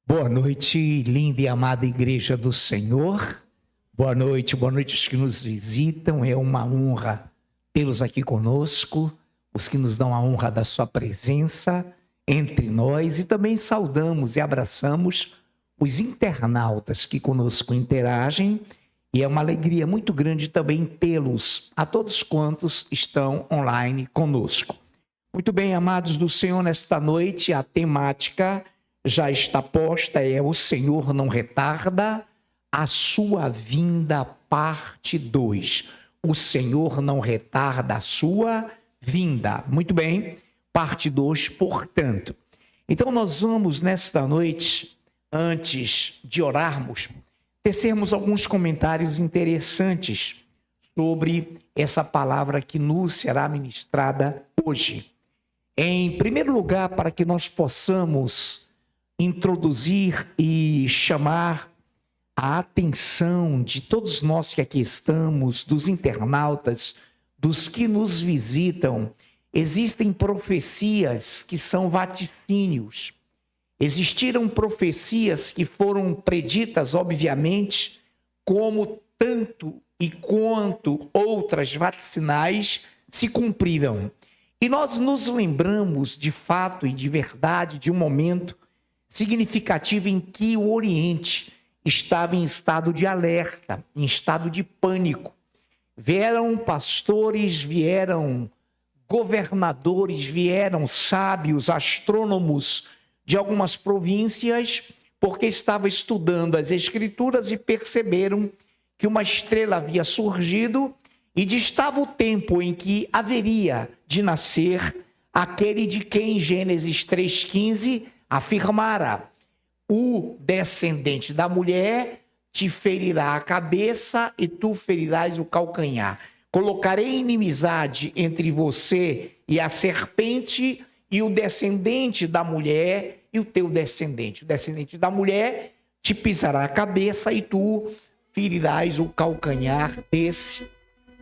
Boa noite, linda e amada Igreja do Senhor. Boa noite os que nos visitam. É uma honra tê-los aqui conosco, os que nos dão a honra da sua presença entre nós, e também saudamos e abraçamos os internautas que conosco interagem, e é uma alegria muito grande também tê-los, a todos quantos estão online conosco. Muito bem, amados do Senhor, nesta noite a temática já está posta, é o Senhor não retarda a sua vinda, parte 2. O Senhor não retarda a sua vinda. Muito bem, parte 2, portanto. Então nós vamos nesta noite, antes de orarmos, tecermos alguns comentários interessantes sobre essa palavra que nos será ministrada hoje. Em primeiro lugar, para que nós possamos introduzir e chamar a atenção de todos nós que aqui estamos, dos internautas, dos que nos visitam, existem profecias que são vaticínios. Existiram profecias que foram preditas, obviamente, como tanto e quanto outras vaticinais se cumpriram. E nós nos lembramos, de fato e de verdade, de um momento significativo em que o Oriente estava em estado de alerta, em estado de pânico. Vieram pastores, vieram governadores, vieram sábios, astrônomos de algumas províncias, porque estavam estudando as Escrituras e perceberam que uma estrela havia surgido e distava o tempo em que haveria de nascer aquele de quem em Gênesis 3,15 afirmara: o descendente da mulher te ferirá a cabeça e tu ferirás o calcanhar. Colocarei inimizade entre você e a serpente, e o descendente da mulher e o teu descendente. O descendente da mulher te pisará a cabeça e tu ferirás o calcanhar desse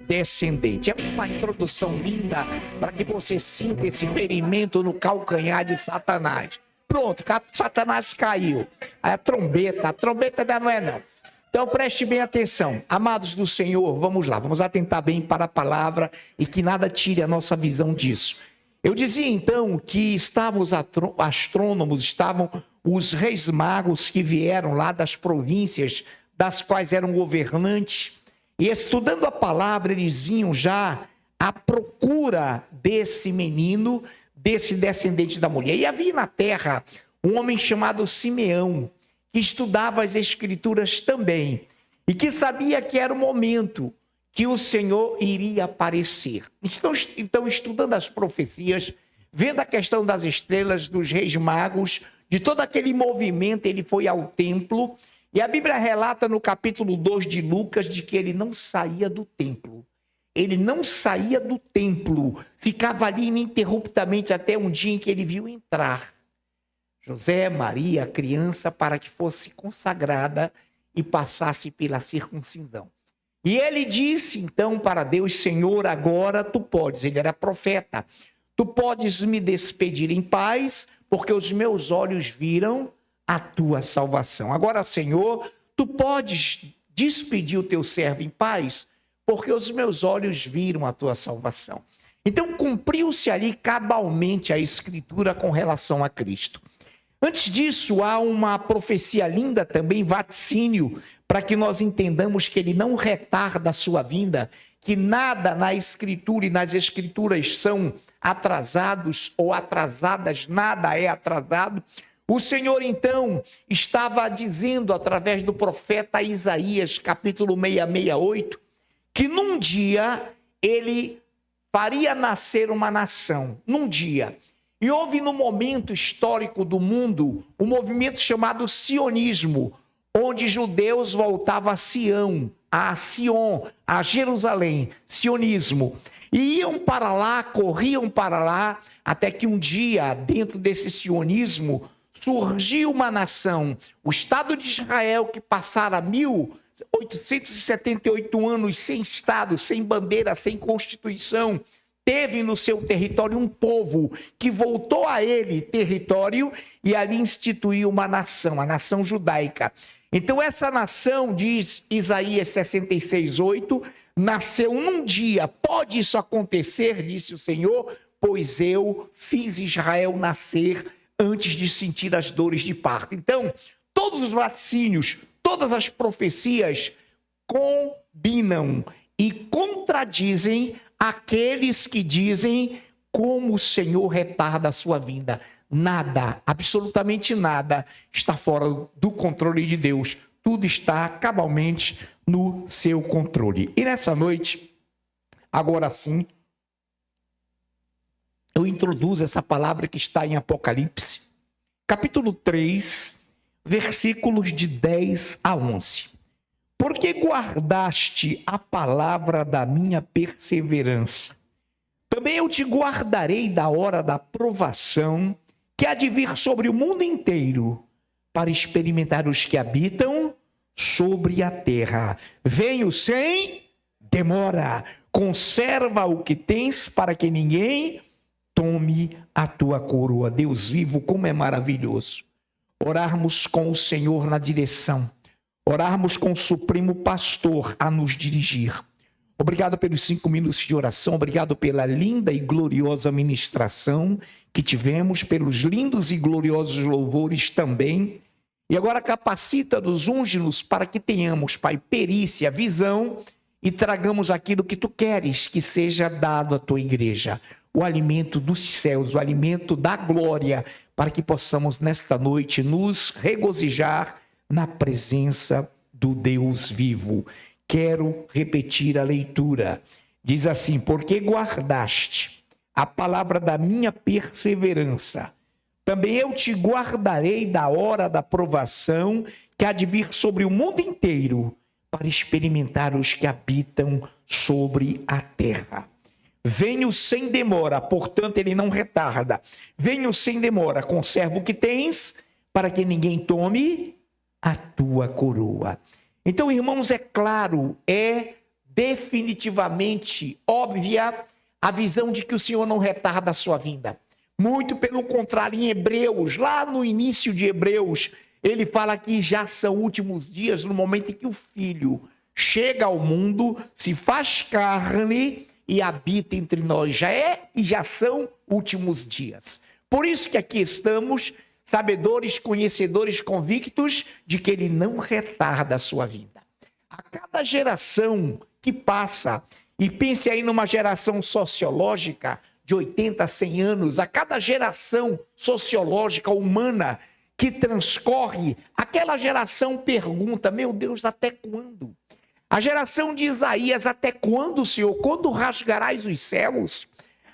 descendente. É uma introdução linda para que você sinta esse ferimento no calcanhar de Satanás. Pronto, Satanás caiu. Aí a trombeta ainda não é não. Então preste bem atenção. Amados do Senhor, vamos lá, vamos atentar bem para a palavra e que nada tire a nossa visão disso. Eu dizia então que estavam os astrônomos, estavam os reis magos que vieram lá das províncias das quais eram governantes, e estudando a palavra eles vinham já à procura desse menino, desse descendente da mulher. E havia na terra um homem chamado Simeão, que estudava as Escrituras também, e que sabia que era o momento que o Senhor iria aparecer. Então, estudando as profecias, vendo a questão das estrelas, dos reis magos, de todo aquele movimento, ele foi ao templo, e a Bíblia relata no capítulo 2 de Lucas de que ele não saía do templo. Ele não saía do templo, ficava ali ininterruptamente até um dia em que ele viu entrar José, Maria, a criança, para que fosse consagrada e passasse pela circuncisão. E ele disse então para Deus: Senhor, agora tu podes, ele era profeta, tu podes me despedir em paz, porque os meus olhos viram a tua salvação. Agora, Senhor, tu podes despedir o teu servo em paz, porque os meus olhos viram a tua salvação. Então cumpriu-se ali cabalmente a Escritura com relação a Cristo. Antes disso, há uma profecia linda também, vaticínio, para que nós entendamos que ele não retarda a sua vinda, que nada na Escritura e nas Escrituras são atrasados ou atrasadas, nada é atrasado. O Senhor, então, estava dizendo através do profeta Isaías, capítulo 668, que num dia ele faria nascer uma nação, num dia. E houve no momento histórico do mundo um movimento chamado sionismo, onde judeus voltavam a Sião, a Sion, a Jerusalém, sionismo. E iam para lá, corriam para lá, até que um dia, dentro desse sionismo, surgiu uma nação, o Estado de Israel, que passara 1878 anos sem Estado, sem bandeira, sem Constituição, teve no seu território um povo que voltou a ele território e ali instituiu uma nação, a nação judaica. Então essa nação, diz Isaías 66:8, nasceu num dia. Pode isso acontecer, disse o Senhor, pois eu fiz Israel nascer antes de sentir as dores de parto. Então, todos os vaticínios, todas as profecias combinam e contradizem aqueles que dizem como o Senhor retarda a sua vinda. Nada, absolutamente nada, está fora do controle de Deus. Tudo está cabalmente no seu controle. E nessa noite, agora sim, eu introduzo essa palavra que está em Apocalipse, capítulo 3, versículos de 10 a 11. Porque guardaste a palavra da minha perseverança, também eu te guardarei da hora da provação, que há de vir sobre o mundo inteiro, para experimentar os que habitam sobre a terra. Venho sem demora, conserva o que tens, para que ninguém tome a tua coroa. Deus vivo, como é maravilhoso orarmos com o Senhor na direção, orarmos com o Supremo Pastor a nos dirigir. Obrigado pelos 5 minutos de oração, obrigado pela linda e gloriosa ministração que tivemos, pelos lindos e gloriosos louvores também. E agora capacita-nos, unge-nos para que tenhamos, Pai, perícia, visão e tragamos aquilo que Tu queres que seja dado à Tua igreja. O alimento dos céus, o alimento da glória, para que possamos nesta noite nos regozijar na presença do Deus vivo. Quero repetir a leitura. Diz assim: porque guardaste a palavra da minha perseverança, também eu te guardarei da hora da provação que há de vir sobre o mundo inteiro, para experimentar os que habitam sobre a terra. Venho sem demora, portanto ele não retarda. Venho sem demora, conserva o que tens, para que ninguém tome a tua coroa. Então, irmãos, é claro, é definitivamente óbvia a visão de que o Senhor não retarda a sua vinda. Muito pelo contrário, em Hebreus, lá no início de Hebreus, ele fala que já são últimos dias, no momento em que o Filho chega ao mundo, se faz carne e habita entre nós. Já é e já são últimos dias. Por isso que aqui estamos, sabedores, conhecedores, convictos de que ele não retarda a sua vinda. A cada geração que passa, e pense aí numa geração sociológica de 80 a 100 anos, a cada geração sociológica humana que transcorre, aquela geração pergunta: meu Deus, até quando? A geração de Isaías: até quando, Senhor? Quando rasgarás os céus?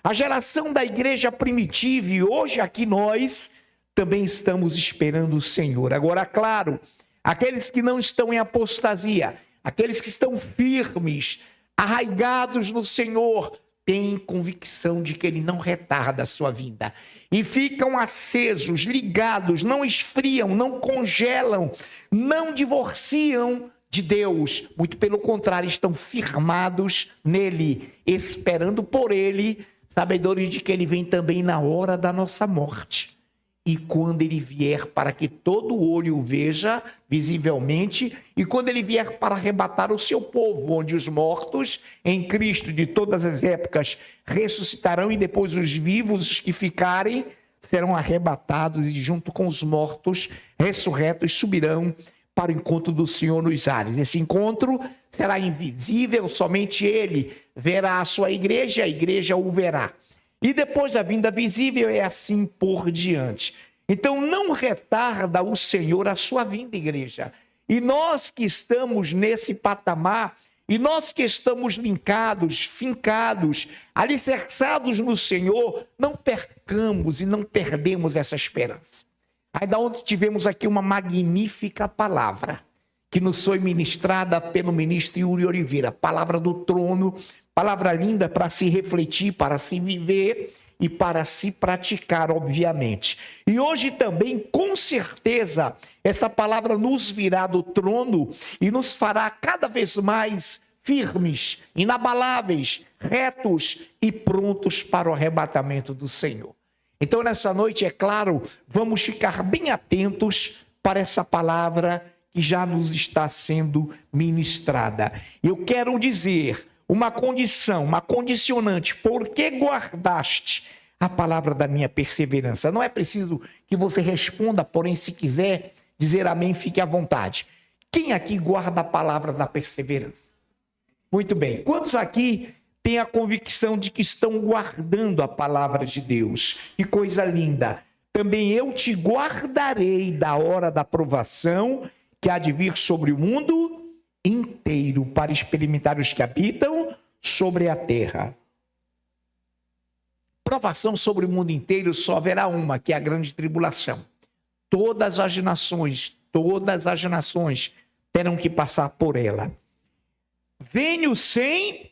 A geração da igreja primitiva, e hoje aqui nós também estamos esperando o Senhor. Agora, claro, aqueles que não estão em apostasia, aqueles que estão firmes, arraigados no Senhor, têm convicção de que Ele não retarda a sua vinda. E ficam acesos, ligados, não esfriam, não congelam, não divorciam de Deus. Muito pelo contrário, estão firmados nele, esperando por Ele, sabedores de que Ele vem também na hora da nossa morte. E quando ele vier para que todo olho o veja visivelmente, e quando ele vier para arrebatar o seu povo, onde os mortos em Cristo de todas as épocas ressuscitarão, e depois os vivos, os que ficarem, serão arrebatados, e junto com os mortos ressurretos subirão para o encontro do Senhor nos ares. Esse encontro será invisível, somente ele verá a sua igreja, e a igreja o verá. E depois a vinda visível, é assim por diante. Então não retarda o Senhor a sua vinda, igreja. E nós que estamos nesse patamar, e nós que estamos linkados, fincados, alicerçados no Senhor, não percamos e não perdemos essa esperança. Ainda ontem tivemos aqui uma magnífica palavra, que nos foi ministrada pelo ministro Yuri Oliveira, palavra do trono, palavra linda para se refletir, para se viver e para se praticar, obviamente. E hoje também, com certeza, essa palavra nos virá do trono e nos fará cada vez mais firmes, inabaláveis, retos e prontos para o arrebatamento do Senhor. Então, nessa noite, é claro, vamos ficar bem atentos para essa palavra que já nos está sendo ministrada. Eu quero dizer uma condição, uma condicionante, por que guardaste a palavra da minha perseverança? Não é preciso que você responda, porém, se quiser dizer amém, fique à vontade. Quem aqui guarda a palavra da perseverança? Muito bem. Quantos aqui têm a convicção de que estão guardando a palavra de Deus? Que coisa linda. Também eu te guardarei da hora da provação que há de vir sobre o mundo inteiro, para experimentar os que habitam sobre a terra. Provação sobre o mundo inteiro só haverá uma, que é a grande tribulação. Todas as nações terão que passar por ela. Venho sem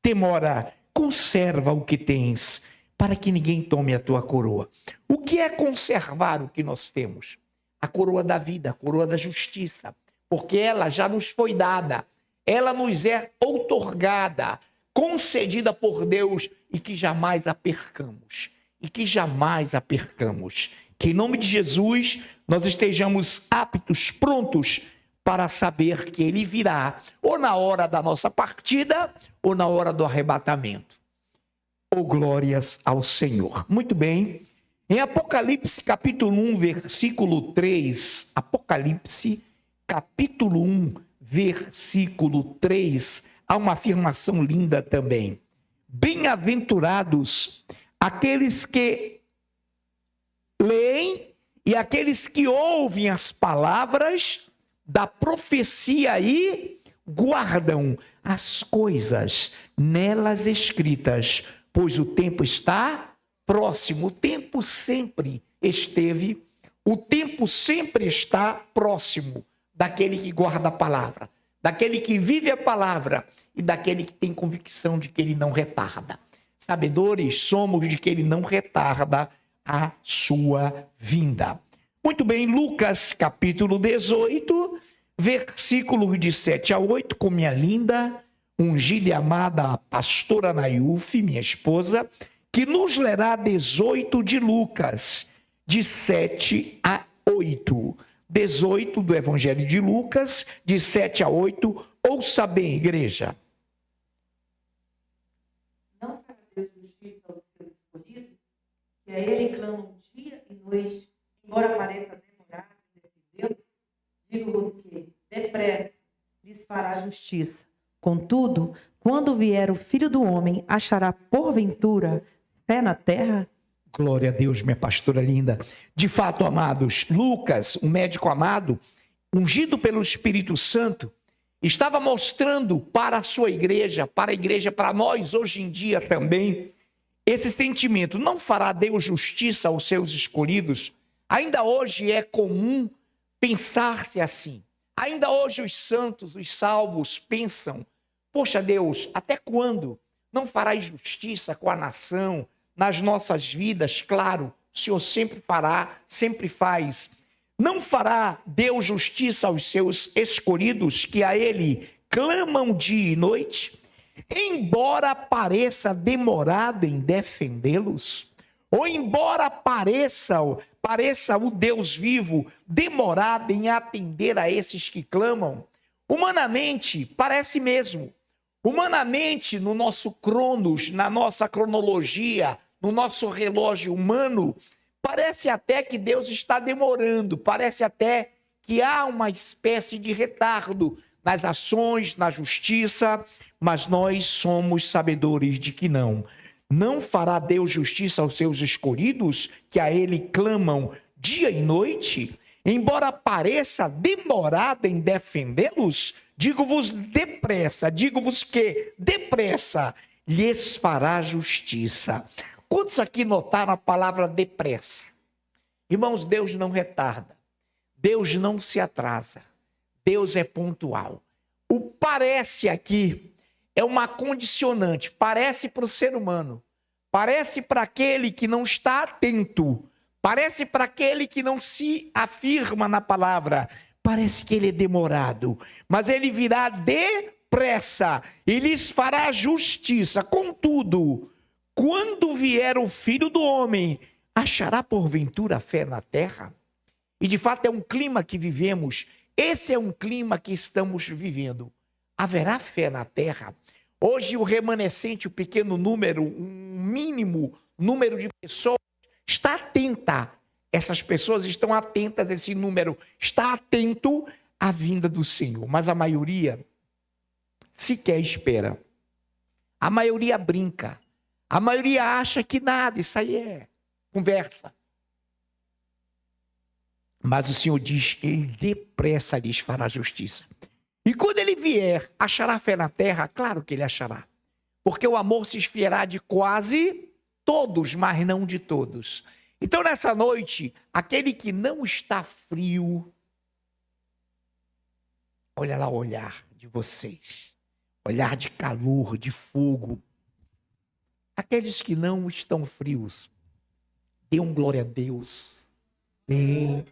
demora, conserva o que tens, para que ninguém tome a tua coroa. O que é conservar o que nós temos? A coroa da vida, a coroa da justiça, porque ela já nos foi dada, ela nos é outorgada, concedida por Deus, e que jamais a percamos, Que em nome de Jesus nós estejamos aptos, prontos para saber que Ele virá, ou na hora da nossa partida, ou na hora do arrebatamento. Oh, glórias ao Senhor. Muito bem. Em Apocalipse capítulo 1, versículo 3, Apocalipse capítulo 1, versículo 3, há uma afirmação linda também. Bem-aventurados aqueles que leem e aqueles que ouvem as palavras da profecia e guardam as coisas nelas escritas, pois o tempo está próximo. O tempo sempre esteve, o tempo sempre está próximo daquele que guarda a palavra, daquele que vive a palavra e daquele que tem convicção de que ele não retarda. Sabedores somos de que ele não retarda a sua vinda. Muito bem, Lucas capítulo 18, versículos de 7 a 8, com minha linda, ungida e amada pastora Nayufi, minha esposa, que nos lerá 18 de Lucas, de 7 a 8. 18 do Evangelho de Lucas, de 7 a 8. Ouça bem, igreja. Não fará Deus justiça aos seus escolhidos, que a ele clamam dia e noite, embora pareça demorado em defendê-los? Digo-vos que, depressa, lhes fará justiça. Contudo, quando vier o Filho do Homem, achará porventura fé na terra? Glória a Deus, minha pastora linda. De fato, amados, Lucas, um médico amado, ungido pelo Espírito Santo, estava mostrando para a sua igreja, para nós hoje em dia também, esse sentimento. Não fará Deus justiça aos seus escolhidos? Ainda hoje é comum pensar-se assim. Ainda hoje os santos, os salvos pensam: poxa Deus, até quando? Não farás justiça com a nação, nas nossas vidas? Claro, o Senhor sempre fará, sempre faz. Não fará Deus justiça aos seus escolhidos, que a Ele clamam dia e noite? Embora pareça demorado em defendê-los, ou embora pareça o Deus vivo demorado em atender a esses que clamam, humanamente parece mesmo. Humanamente, no nosso cronos, na nossa cronologia, no nosso relógio humano, parece até que Deus está demorando, parece até que há uma espécie de retardo nas ações, na justiça, mas nós somos sabedores de que não. Não fará Deus justiça aos seus escolhidos, que a Ele clamam dia e noite? Embora pareça demorado em defendê-los, digo-vos que depressa lhes fará justiça. Quantos aqui notaram a palavra depressa? Irmãos, Deus não retarda, Deus não se atrasa, Deus é pontual. O parece aqui é uma condicionante, parece para o ser humano, parece para aquele que não está atento, parece para aquele que não se afirma na palavra, parece que ele é demorado, mas ele virá depressa. depressa e lhes fará justiça. Contudo, quando vier o Filho do Homem, achará porventura fé na terra? E de fato é um clima que vivemos, esse é um clima que estamos vivendo. Haverá fé na terra? Hoje o remanescente, o pequeno número, um mínimo número de pessoas, está atenta. Essas pessoas estão atentas, esse número está atento à vinda do Senhor. Mas a maioria sequer espera. A maioria brinca. A maioria acha que nada, isso aí é conversa. Mas o Senhor diz que Ele depressa lhes fará justiça. E quando Ele vier, achará fé na terra? Claro que Ele achará. Porque o amor se esfriará de quase todos, mas não de todos. Então, nessa noite, aquele que não está frio, olha lá o olhar de vocês. Olhar de calor, de fogo. Aqueles que não estão frios, dê um glória a Deus. Ainda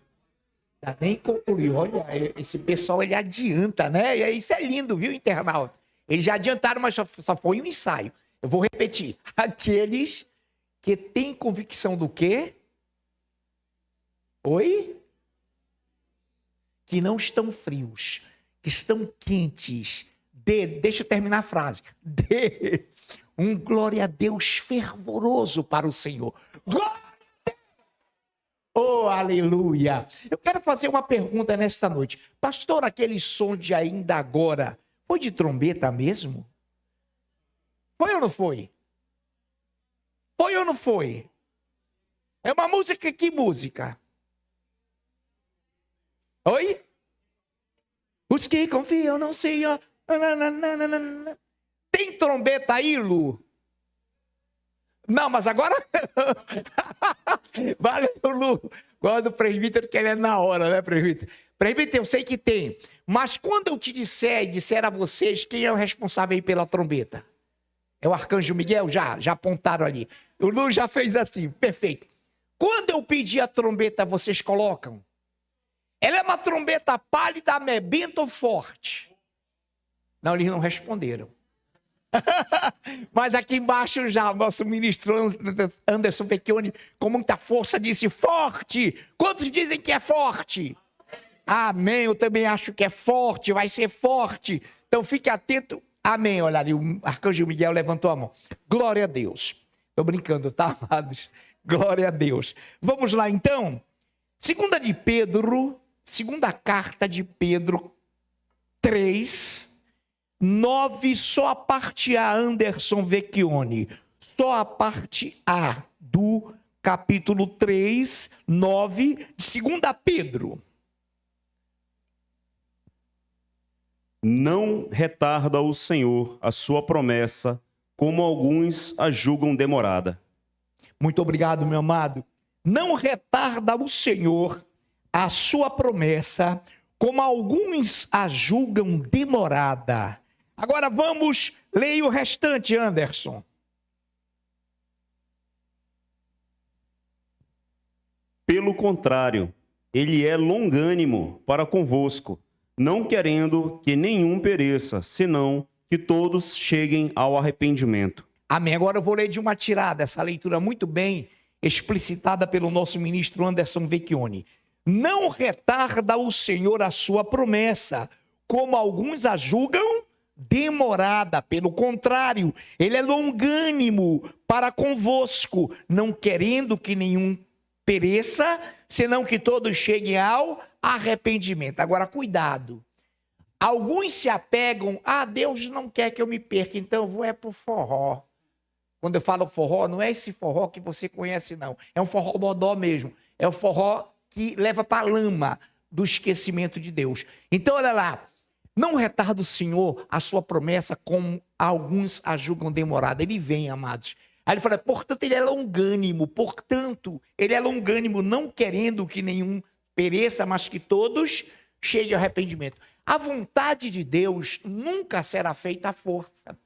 nem concluiu. Olha, esse pessoal, ele adianta, né? E isso é lindo, viu, internauta? Eles já adiantaram, mas só foi um ensaio. Eu vou repetir. Aqueles que têm convicção do quê? Oi? Que não estão frios, que estão quentes. Deixa eu terminar a frase. Dê um glória a Deus fervoroso para o Senhor. Glória a Deus! Oh, aleluia! Eu quero fazer uma pergunta nesta noite. Pastor, aquele som de ainda agora, foi de trombeta mesmo? Foi ou não foi? Foi ou não foi? É uma música, que música? Oi? Os que confiam no Senhor. Tem trombeta aí, Lu? Não, mas agora... Valeu, Lu. Gosto do presbítero que ele é na hora, né, presbítero? Presbítero, eu sei que tem. Mas quando eu te disser a vocês quem é o responsável aí pela trombeta? É o Arcanjo Miguel? Já apontaram ali. O Lu já fez assim, perfeito. Quando eu pedir a trombeta, vocês colocam? Ela é uma trombeta pálida, amebenta ou forte? Não, eles não responderam. Mas aqui embaixo já, o nosso ministro Anderson Vecchioni, com muita força, disse forte. Quantos dizem que é forte? Amém, eu também acho que é forte, vai ser forte. Então fique atento. Amém, olha ali, o Arcanjo Miguel levantou a mão. Glória a Deus. Estou brincando, tá, amados? Glória a Deus. Vamos lá, então. Segunda carta de Pedro 3, 9, só a parte A, Anderson Vecchioni. Só a parte A do capítulo 3, 9, de 2 Pedro. Não retarda o Senhor a sua promessa, como alguns a julgam demorada. Muito obrigado, meu amado. Não retarda o Senhor a sua promessa, como alguns a julgam demorada. Agora vamos ler o restante, Anderson. Pelo contrário, ele é longânimo para convosco, não querendo que nenhum pereça, senão que todos cheguem ao arrependimento. Amém. Agora eu vou ler de uma tirada, essa leitura muito bem explicitada pelo nosso ministro Anderson Vecchioni. Não retarda o Senhor a sua promessa, como alguns a julgam demorada. Pelo contrário, ele é longânimo para convosco, não querendo que nenhum pereça, senão que todos cheguem ao arrependimento. Agora, cuidado. Alguns se apegam, Deus não quer que eu me perca, então eu vou pro forró. Quando eu falo forró, não é esse forró que você conhece, não. É um forró bodó mesmo. É o forró que leva para a lama do esquecimento de Deus. Então, olha lá. Não retarda o Senhor a sua promessa, como alguns a julgam demorada. Ele vem, amados. Aí ele fala, portanto, ele é longânimo. Portanto, ele é longânimo, não querendo que nenhum pereça, mas que todos cheguem ao arrependimento. A vontade de Deus nunca será feita à força.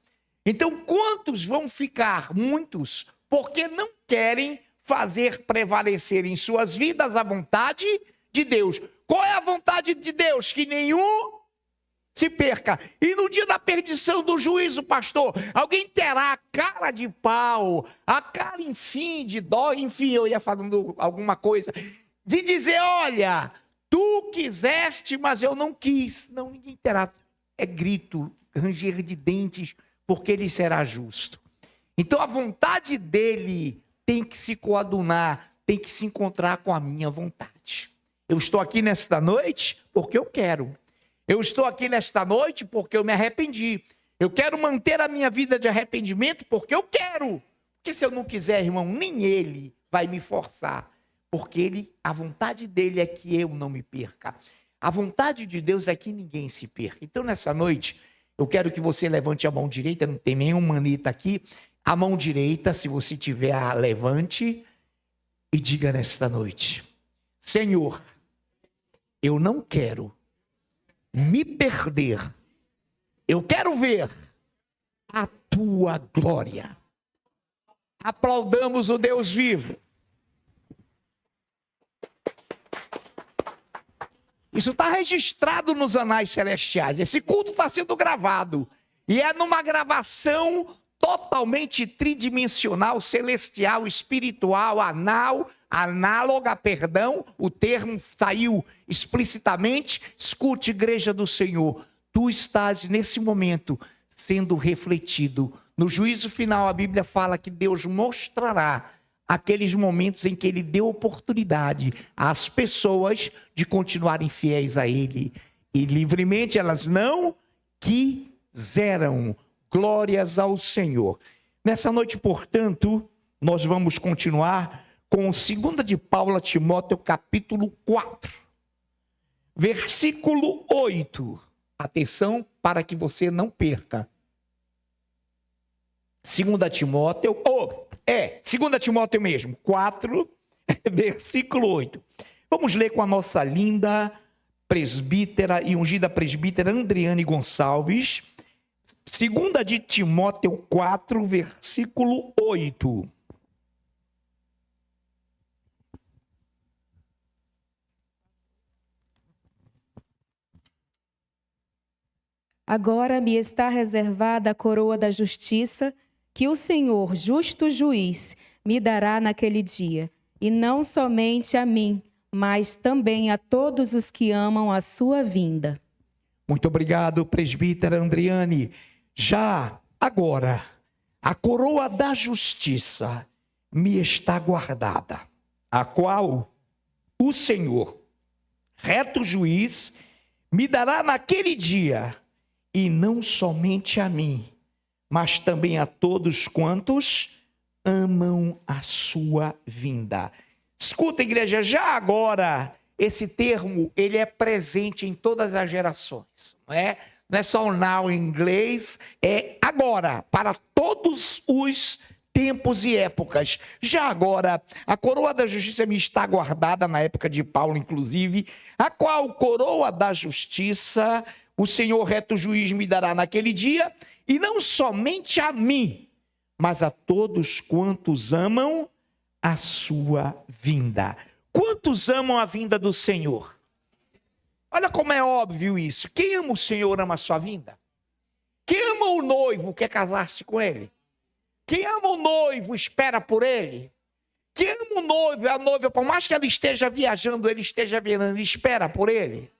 Então, quantos vão ficar? Muitos, porque não querem fazer prevalecer em suas vidas a vontade de Deus. Qual é a vontade de Deus? Que nenhum se perca. E no dia da perdição do juízo, pastor, alguém terá a cara de pau, a cara, enfim, de dó, enfim, eu ia falando alguma coisa, de dizer, olha, tu quiseste, mas eu não quis. Não, ninguém terá. É grito, ranger de dentes, porque ele será justo. Então a vontade dele tem que se coadunar, tem que se encontrar com a minha vontade. Eu estou aqui nesta noite porque eu quero. Eu estou aqui nesta noite porque eu me arrependi. Eu quero manter a minha vida de arrependimento porque eu quero. Porque se eu não quiser, irmão, nem ele vai me forçar. Porque a vontade dele é que eu não me perca. A vontade de Deus é que ninguém se perca. Então, nessa noite, eu quero que você levante a mão direita, não tem nenhuma manita aqui. A mão direita, se você tiver, levante e diga nesta noite: Senhor, eu não quero me perder. Eu quero ver a tua glória. Aplaudamos o Deus vivo. Isso está registrado nos anais celestiais. Esse culto está sendo gravado. E é numa gravação totalmente tridimensional, celestial, espiritual, análoga, o termo saiu explicitamente. Escute, igreja do Senhor, tu estás nesse momento sendo refletido. No juízo final, a Bíblia fala que Deus mostrará aqueles momentos em que ele deu oportunidade às pessoas de continuarem fiéis a ele. E livremente elas não quiseram. Glórias ao Senhor. Nessa noite, portanto, nós vamos continuar com 2 de Paulo a Timóteo, capítulo 4, versículo 8. Atenção para que você não perca. 2 Timóteo, 2 Timóteo mesmo, 4, versículo 8. Vamos ler com a nossa linda presbítera e ungida presbítera Andriane Gonçalves. 2 de Timóteo 4, versículo 8. Agora me está reservada a coroa da justiça, que o Senhor, justo juiz, me dará naquele dia, e não somente a mim, mas também a todos os que amam a sua vinda. Muito obrigado, presbítera Andriane. Já agora, a coroa da justiça me está guardada, a qual o Senhor, reto juiz, me dará naquele dia, e não somente a mim, mas também a todos quantos amam a sua vinda. Escuta, igreja, já agora, esse termo, ele é presente em todas as gerações, não é? Não é só o now em inglês, é agora, para todos os tempos e épocas. Já agora, a coroa da justiça me está guardada, na época de Paulo, inclusive, a qual coroa da justiça o Senhor reto juiz me dará naquele dia, e não somente a mim, mas a todos quantos amam a sua vinda. Quantos amam a vinda do Senhor? Olha como é óbvio isso. Quem ama o Senhor ama a sua vinda. Quem ama o noivo quer casar-se com ele. Quem ama o noivo espera por ele. Quem ama o noivo, a noiva, por mais que ela esteja viajando, ele esteja viajando, espera por ele.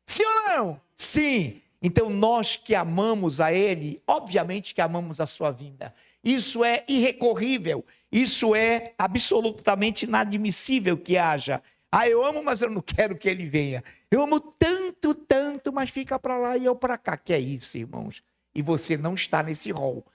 Sim ou não? Sim. Então nós que amamos a ele, obviamente que amamos a sua vinda. Isso é irrecorrível. Isso é absolutamente inadmissível que haja. Eu amo, mas eu não quero que ele venha. Eu amo tanto, tanto, mas fica para lá e eu para cá. Que é isso, irmãos? E você não está nesse rol.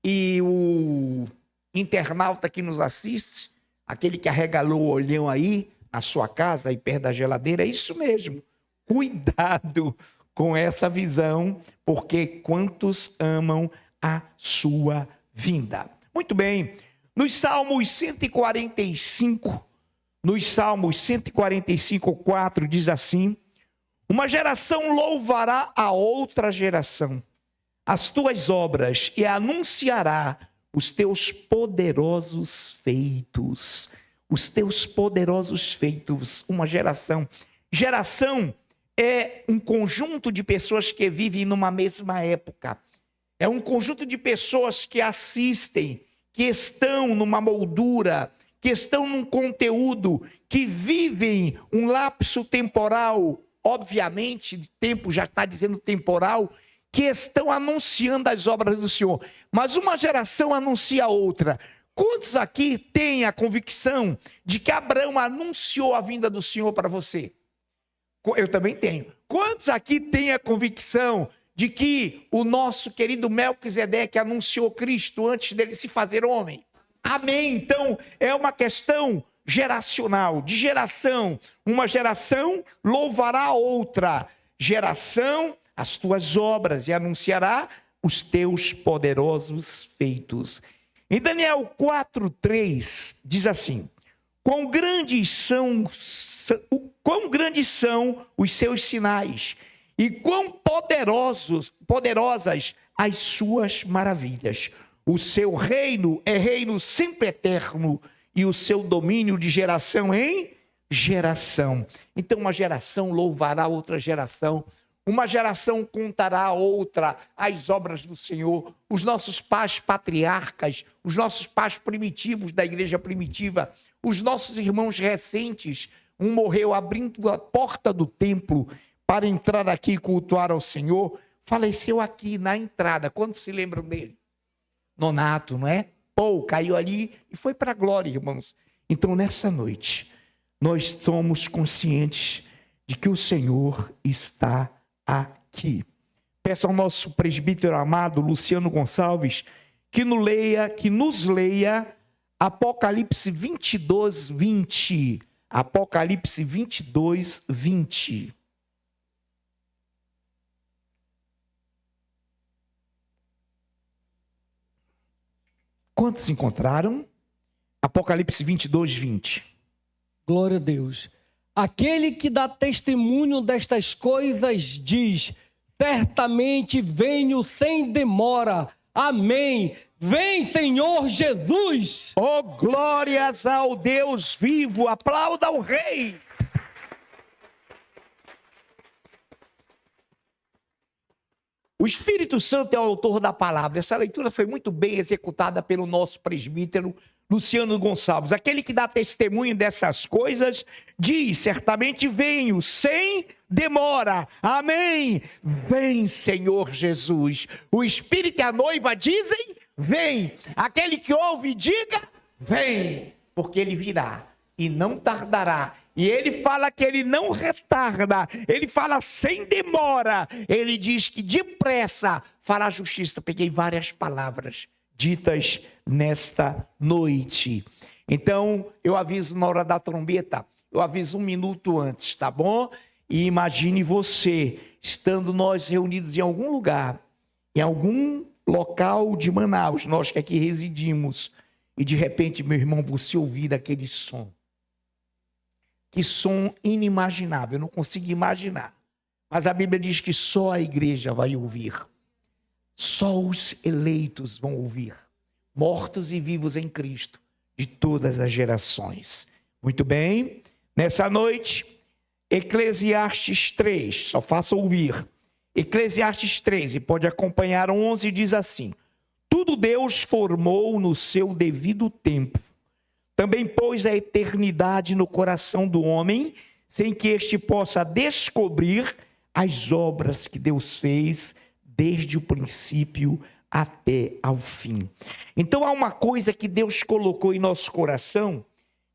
E o internauta que nos assiste, aquele que arregalou o olhão aí, na sua casa, aí perto da geladeira, é isso mesmo. Cuidado com essa visão, porque quantos amam a sua vinda. Muito bem. Nos Salmos 145, 4 diz assim: uma geração louvará a outra geração, as tuas obras, e anunciará os teus poderosos feitos. Os teus poderosos feitos. Uma geração. Geração é um conjunto de pessoas que vivem numa mesma época. É um conjunto de pessoas que assistem, que estão numa moldura, que estão num conteúdo, que vivem um lapso temporal, obviamente, tempo já está dizendo temporal, que estão anunciando as obras do Senhor. Mas uma geração anuncia a outra. Quantos aqui têm a convicção de que Abraão anunciou a vinda do Senhor para você? Eu também tenho. Quantos aqui têm a convicção de que o nosso querido Melquisedeque anunciou Cristo antes dele se fazer homem? Amém. Então, é uma questão geracional, de geração. Uma geração louvará a outra geração as tuas obras e anunciará os teus poderosos feitos. Em Daniel 4:3 diz assim: quão grandes são os seus sinais e quão poderosas as suas maravilhas. O seu reino é reino sempre eterno e o seu domínio de geração em geração. Então uma geração louvará outra geração. Uma geração contará a outra as obras do Senhor. Os nossos pais patriarcas, os nossos pais primitivos da igreja primitiva, os nossos irmãos recentes, um morreu abrindo a porta do templo para entrar aqui e cultuar ao Senhor, faleceu aqui na entrada. Quantos se lembram dele? Nonato, não é? Pô, caiu ali e foi para a glória, irmãos. Então, nessa noite, nós somos conscientes de que o Senhor está aqui. Peço ao nosso presbítero amado, Luciano Gonçalves, que nos leia Apocalipse 22, 20. Apocalipse 22, 20. Quantos encontraram? Apocalipse 22, 20. Glória a Deus. Aquele que dá testemunho destas coisas diz: certamente venho sem demora. Amém. Vem, Senhor Jesus. Oh, glórias ao Deus vivo. Aplauda o Rei. O Espírito Santo é o autor da palavra. Essa leitura foi muito bem executada pelo nosso presbítero Luciano Gonçalves. Aquele que dá testemunho dessas coisas diz: certamente venho sem demora. Amém. Vem, Senhor Jesus. O Espírito e a noiva dizem: vem. Aquele que ouve, diga: vem, porque ele virá e não tardará. E ele fala que ele não retarda, ele fala sem demora, ele diz que depressa fará justiça. Peguei várias palavras ditas nesta noite. Então, eu aviso na hora da trombeta, eu aviso 1 minuto antes, tá bom? E imagine você, estando nós reunidos em algum lugar, em algum local de Manaus, nós que aqui residimos, e de repente, meu irmão, você ouvir aquele som. Que som inimaginável, eu não consigo imaginar. Mas a Bíblia diz que só a igreja vai ouvir. Só os eleitos vão ouvir. Mortos e vivos em Cristo, de todas as gerações. Muito bem, nessa noite, Eclesiastes 3, só faça ouvir. Eclesiastes 3, e pode acompanhar 11, diz assim: tudo Deus formou no seu devido tempo. Também pôs a eternidade no coração do homem, sem que este possa descobrir as obras que Deus fez desde o princípio até ao fim. Então há uma coisa que Deus colocou em nosso coração,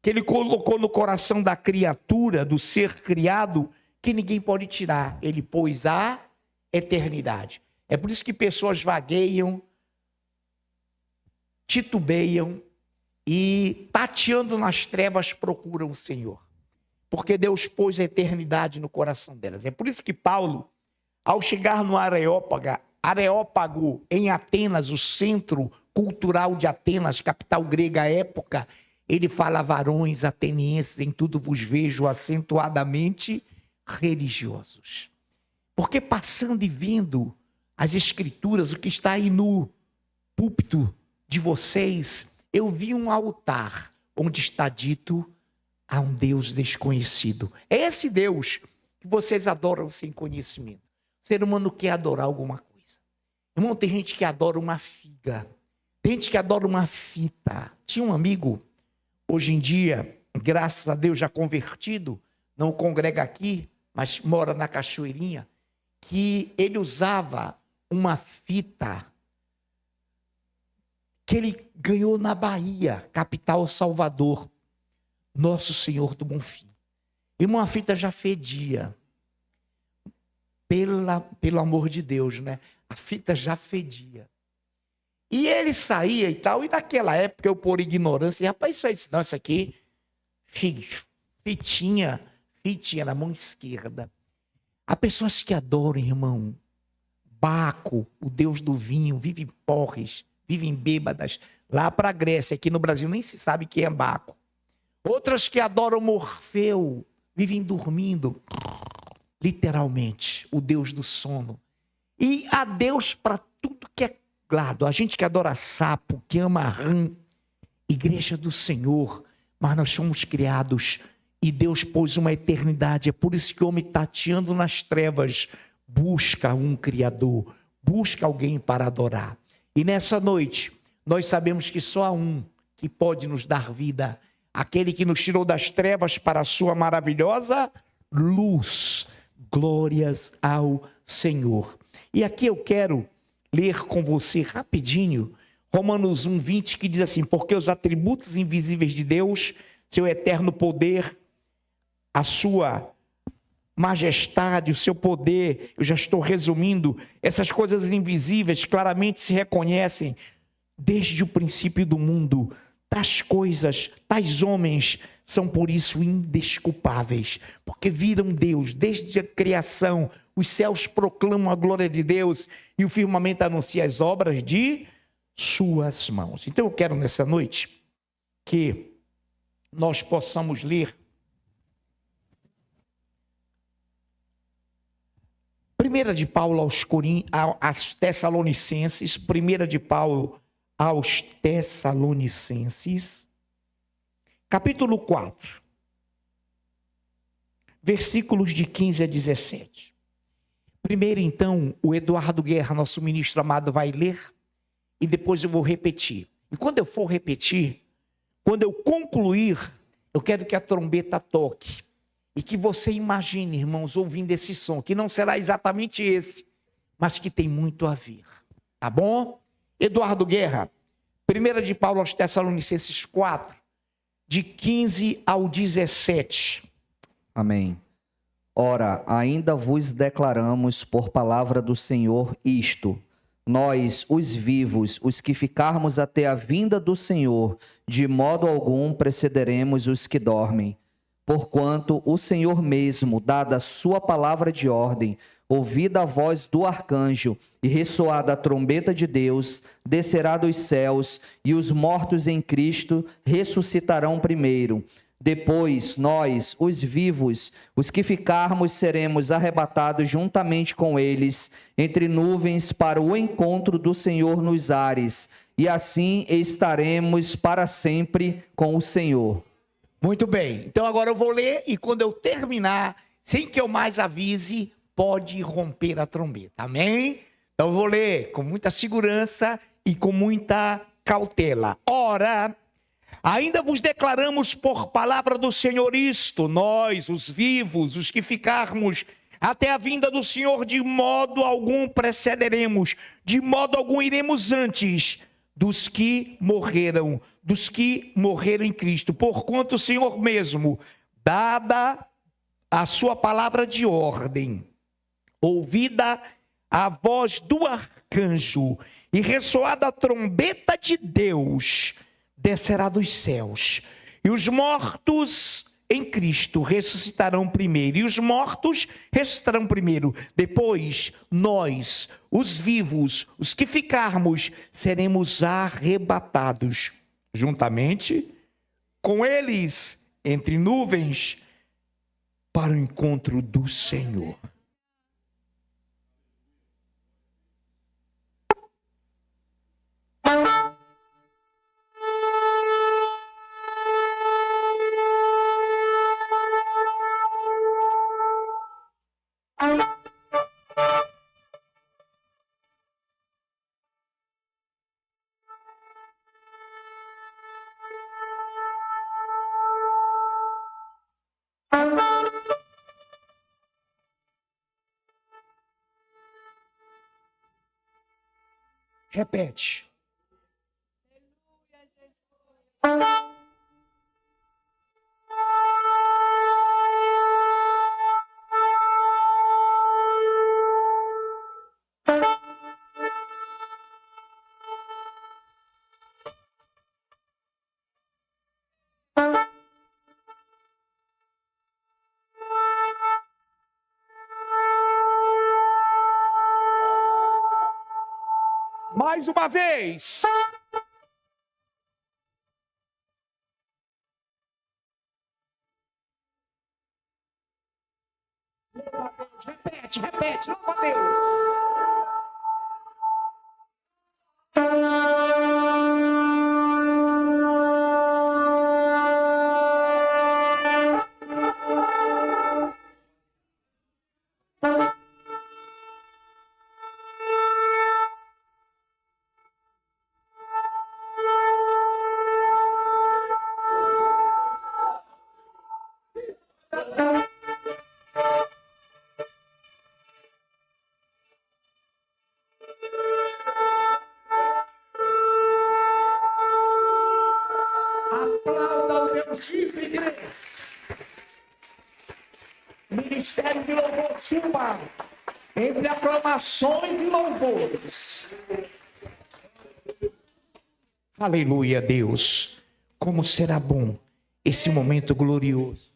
que Ele colocou no coração da criatura, do ser criado, que ninguém pode tirar. Ele pôs a eternidade. É por isso que pessoas vagueiam, titubeiam, e tateando nas trevas procuram o Senhor. Porque Deus pôs a eternidade no coração delas. É por isso que Paulo, ao chegar no Areópago, em Atenas, o centro cultural de Atenas, capital grega à época, ele fala: varões atenienses, em tudo vos vejo acentuadamente religiosos. Porque passando e vendo as escrituras, o que está aí no púlpito de vocês, eu vi um altar onde está dito: há um Deus desconhecido. É esse Deus que que vocês adoram sem conhecimento. O ser humano quer adorar alguma coisa. Irmão, tem gente que adora uma figa. Tem gente que adora uma fita. Tinha um amigo, hoje em dia, graças a Deus já convertido, não congrega aqui, mas mora na Cachoeirinha, que ele usava uma fita que ele ganhou na Bahia, capital Salvador, Nosso Senhor do Bonfim. E uma fita já fedia. Pelo amor de Deus, né? A fita já fedia. E ele saía e tal, e naquela época eu, por ignorância, rapaz, isso aqui, fitinha na mão esquerda. Há pessoas que adoram, irmão, Baco, o deus do vinho, vivem porres, vivem bêbadas. Lá para a Grécia, aqui no Brasil nem se sabe quem é Baco. Outras que adoram Morfeu, vivem dormindo, literalmente, o deus do sono. E há Deus para tudo que é lado. A gente que adora sapo, que ama rã, igreja do Senhor, mas nós somos criados e Deus pôs uma eternidade. É por isso que o homem tateando nas trevas busca um Criador, busca alguém para adorar. E nessa noite, nós sabemos que só há um que pode nos dar vida, aquele que nos tirou das trevas para a sua maravilhosa luz. Glórias ao Senhor. E aqui eu quero ler com você rapidinho Romanos 1:20, que diz assim: porque os atributos invisíveis de Deus, seu eterno poder, a sua majestade, o seu poder, eu já estou resumindo, essas coisas invisíveis claramente se reconhecem desde o princípio do mundo. Tais coisas, tais homens são por isso indesculpáveis, porque viram Deus desde a criação. Os céus proclamam a glória de Deus e o firmamento anuncia as obras de suas mãos. Então eu quero nessa noite que nós possamos ler 1 de Paulo aos Tessalonicenses, 1 de Paulo aos Tessalonicenses, capítulo 4, versículos de 15 a 17. Primeiro, então, o Eduardo Guerra, nosso ministro amado, vai ler e depois eu vou repetir. E quando eu for repetir, quando eu concluir, eu quero que a trombeta toque e que você imagine, irmãos, ouvindo esse som, que não será exatamente esse, mas que tem muito a ver. Tá bom? Eduardo Guerra, 1 de Paulo aos Tessalonicenses 4, de 15 ao 17. Amém. Ora, ainda vos declaramos por palavra do Senhor isto: nós, os vivos, os que ficarmos até a vinda do Senhor, de modo algum precederemos os que dormem. Porquanto o Senhor mesmo, dada a sua palavra de ordem, ouvida a voz do arcanjo e ressoada a trombeta de Deus, descerá dos céus, e os mortos em Cristo ressuscitarão primeiro. Depois, nós, os vivos, os que ficarmos, seremos arrebatados juntamente com eles, entre nuvens, para o encontro do Senhor nos ares, e assim estaremos para sempre com o Senhor. Muito bem, então agora eu vou ler e quando eu terminar, sem que eu mais avise, pode romper a trombeta, amém? Então eu vou ler com muita segurança e com muita cautela. Ora, ainda vos declaramos por palavra do Senhor isto: nós, os vivos, os que ficarmos até a vinda do Senhor, de modo algum precederemos, de modo algum iremos antes dos que morreram em Cristo. Porquanto o Senhor mesmo, dada a sua palavra de ordem, ouvida a voz do arcanjo e ressoada a trombeta de Deus, descerá dos céus, e os mortos em Cristo ressuscitarão primeiro, e os mortos ressuscitarão primeiro. Depois, nós, os vivos, os que ficarmos, seremos arrebatados juntamente com eles entre nuvens para o encontro do Senhor. Repete. Mais uma vez. Louva a Deus. Repete, repete. Louva a Deus. Aplauda o meu chifre, igreja. Ministério de louvor suba entre aclamações e louvores. Aleluia, Deus. Como será bom esse momento glorioso